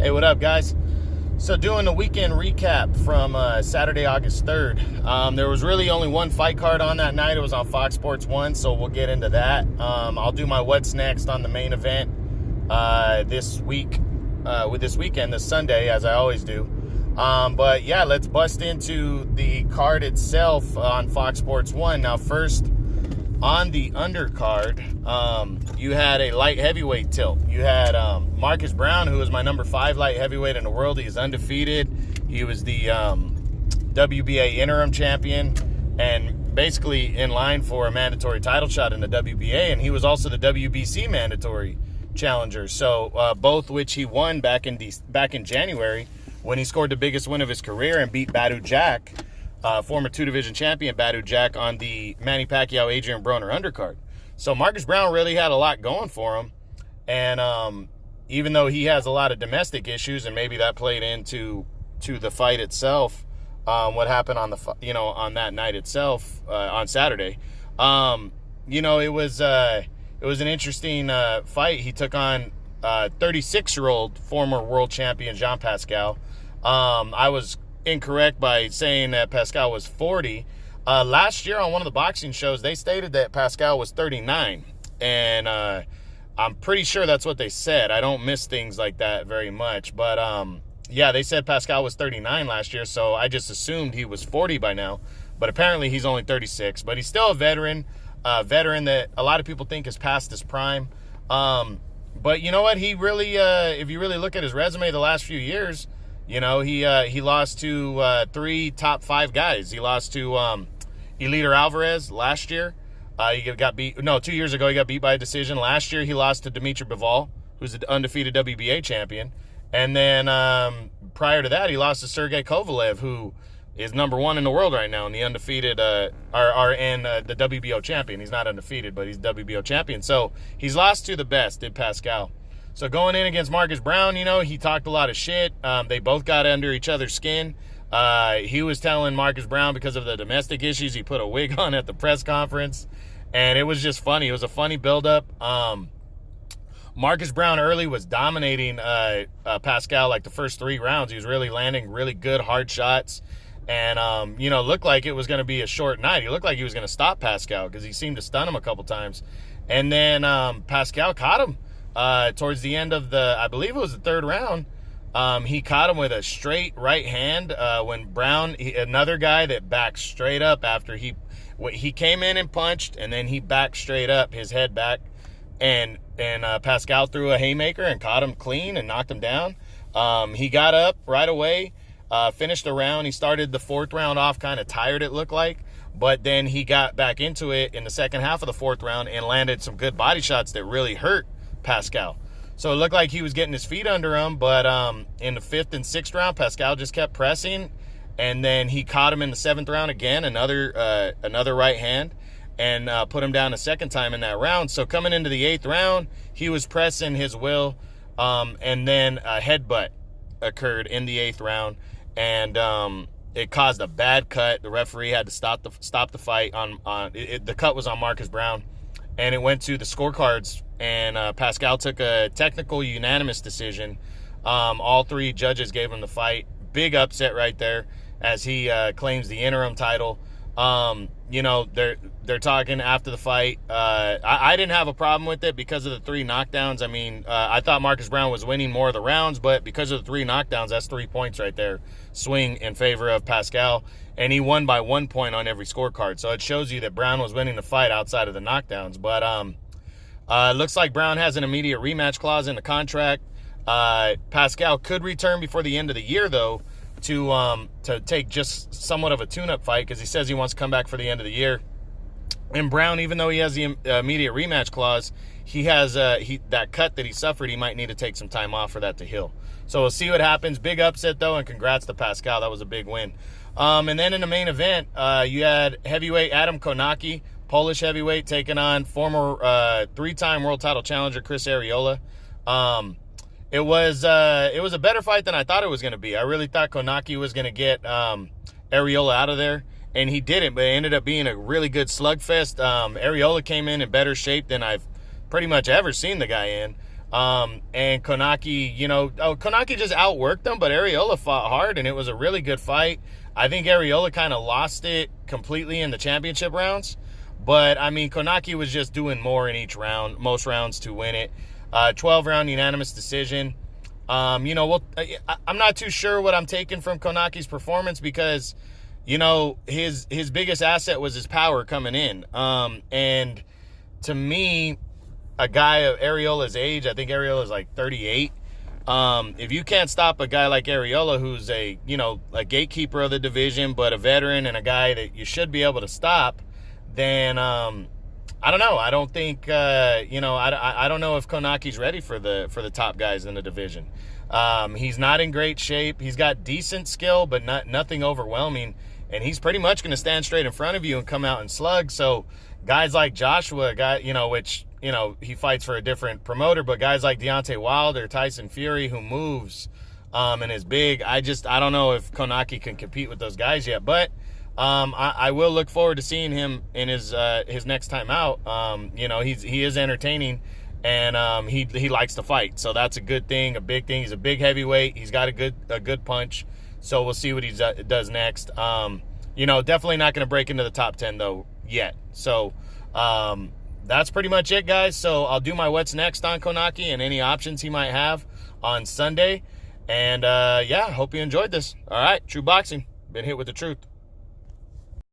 Hey, what up, guys? So doing the weekend recap from Saturday, August 3rd. There was really only one fight card on that night. It was on Fox Sports 1, so we'll get into that. I'll do my what's next on the main event this weekend, this Sunday, as I always do. But yeah, let's bust into the card itself on Fox Sports 1. Now, first, on the undercard, you had a light heavyweight tilt. You had Marcus Brown, who is my number 5 light heavyweight in the world. He is undefeated. He was the WBA interim champion and basically in line for a mandatory title shot in the WBA. And he was also the WBC mandatory challenger. So both which he won back in January when he scored the biggest win of his career and beat Badou Jack, former 2-division champion Badou Jack, on the Manny Pacquiao-Adrian Broner undercard. So Marcus Brown really had a lot going for him. And even though he has a lot of domestic issues, and maybe that played into the fight itself, what happened on on that night itself on Saturday, it was an interesting fight. He took on 36-year-old former world champion Jean Pascal. I was incorrect by saying that Pascal was 40. Last year on one of the boxing shows, they stated that Pascal was 39. And I'm pretty sure that's what they said. I don't miss things like that very much. But, yeah, they said Pascal was 39 last year, so I just assumed he was 40 by now. But apparently he's only 36. But he's still a veteran that a lot of people think is past his prime. But you know what? He really, if you really look at his resume the last few years, he lost to 3 top 5 guys. He lost to Eleider Alvarez last year. He got beat. No, 2 years ago he got beat by a decision. Last year he lost to Dimitri Bivol, who's the undefeated WBA champion. And then prior to that, he lost to Sergey Kovalev, who is number 1 in the world right now, and the undefeated the WBO champion. He's not undefeated, but he's WBO champion. So he's lost to the best, did Pascal. So going in against Marcus Brown, he talked a lot of shit. They both got under each other's skin. He was telling Marcus Brown, because of the domestic issues, he put a wig on at the press conference. And it was just funny. It was a funny buildup. Marcus Brown early was dominating Pascal like the first 3 rounds. He was really landing really good, hard shots. And, looked like it was going to be a short night. He looked like he was going to stop Pascal because he seemed to stun him a couple times. And then Pascal caught him towards the end of I believe it was the 3rd round. He caught him with a straight right hand when Brown, another guy that backed straight up after he came in and punched, and then he backed straight up, his head back, and Pascal threw a haymaker and caught him clean and knocked him down. He got up right away, finished the round. He started the 4th round off kind of tired, it looked like, but then he got back into it in the second half of the 4th round and landed some good body shots that really hurt Pascal. So it looked like he was getting his feet under him, but in the 5th and 6th round, Pascal just kept pressing, and then he caught him in the 7th round again, another right hand, and put him down a second time in that round. So coming into the 8th round, he was pressing his will, and then a headbutt occurred in the 8th round, and it caused a bad cut. The referee had to stop the fight. The cut was on Marcus Brown, and it went to the scorecards, and Pascal took a technical unanimous decision. All 3 judges gave him the fight. Big upset right there, as he claims the interim title. They're talking after the fight. I didn't have a problem with it because of the 3 knockdowns. I mean, I thought Marcus Brown was winning more of the rounds, but because of the 3 knockdowns, that's 3 points right there, swing in favor of Pascal. And he won by 1 point on every scorecard. So it shows you that Brown was winning the fight outside of the knockdowns. But looks like Brown has an immediate rematch clause in the contract. Pascal could return before the end of the year, though, to take just somewhat of a tune-up fight, because he says he wants to come back for the end of the year. And Brown, even though he has the immediate rematch clause, he has that cut that he suffered. He might need to take some time off for that to heal. So we'll see what happens. Big upset, though, and congrats to Pascal. That was a big win. And then in the main event, you had heavyweight Adam Konaki, Polish heavyweight, taking on former 3-time world title challenger Chris Arreola. It was a better fight than I thought it was going to be. I really thought Konaki was going to get Arreola out of there, and he didn't, but it ended up being a really good slugfest. Arreola came in better shape than I've pretty much ever seen the guy in. And Konaki, Konaki just outworked them, but Arreola fought hard, and it was a really good fight. I think Arreola kind of lost it completely in the championship rounds. But, I mean, Konaki was just doing more in each round, most rounds to win it. 12-round unanimous decision. I'm not too sure what I'm taking from Konaki's performance because, his biggest asset was his power coming in. And to me, a guy of Arreola's age, I think Arreola's like 38. If you can't stop a guy like Arreola, who's a gatekeeper of the division, but a veteran and a guy that you should be able to stop, then I don't know. I don't think I don't know if Konaki's ready for the top guys in the division. He's not in great shape. He's got decent skill, but nothing overwhelming. And he's pretty much going to stand straight in front of you and come out and slug. So guys like Joshua, he fights for a different promoter, but guys like Deontay Wilder, Tyson Fury, who moves and is big, I don't know if Konaki can compete with those guys yet. But I will look forward to seeing him in his next time out. He is entertaining, and he likes to fight, so that's a good thing, a big thing. He's a big heavyweight. He's got a good punch. So we'll see what he does next. Definitely not going to break into the top 10 though yet. So that's pretty much it, guys. So I'll do my what's next on Konaki and any options he might have on Sunday. And hope you enjoyed this. All right, True Boxing. Been hit with the truth.